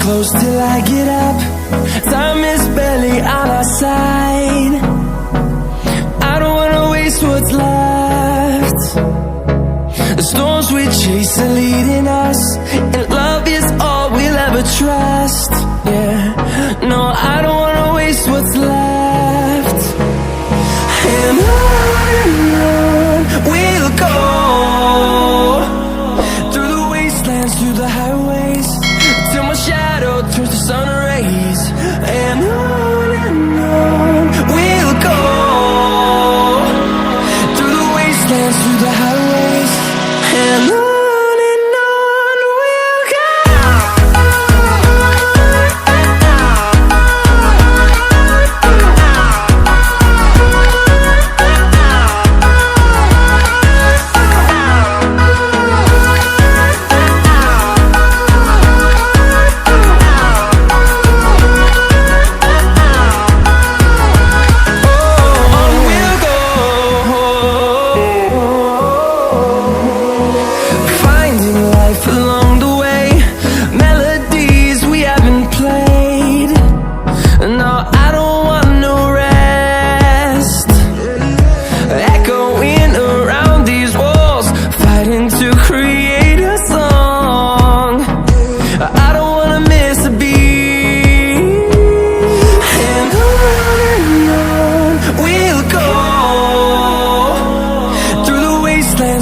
close till I get up. Time is barely on our side. I don't wanna waste what's left. The storms we chase are leading us, and love is all we'll ever trust. Yeah, no, I don't wanna waste what's left. And on we'll go, through the wastelands, through the highways, till my shadow turns to sun rays. And on we'll go, through the wastelands, through the highways, and on we'll go.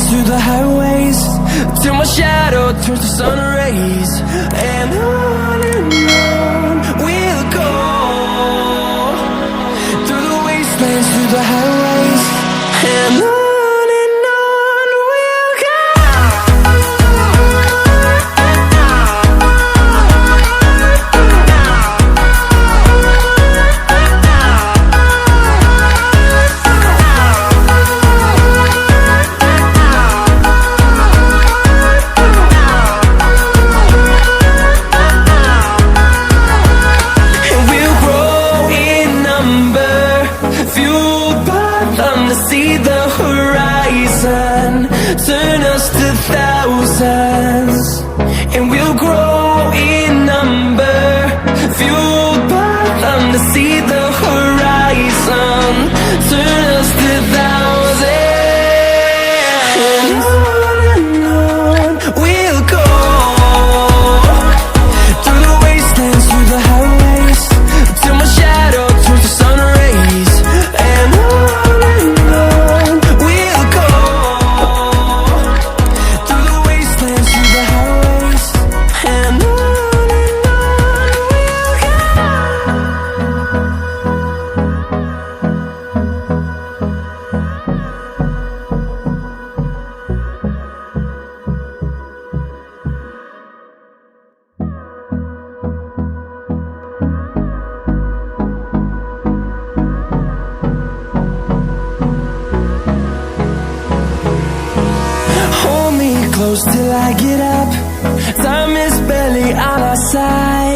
Through the highways, till my shadow turns to sun rays. And on we'll go, through the wastelands, through the highways, and on we'll go. See the horizon, turn us to thousands, and we'll grow in number, fueled by them to see the horizon, turn us to thousands. And on we'll go, through the wastelands, through the highways, till my shadow turns to sun rays. And close till I get up. Time is barely on our side.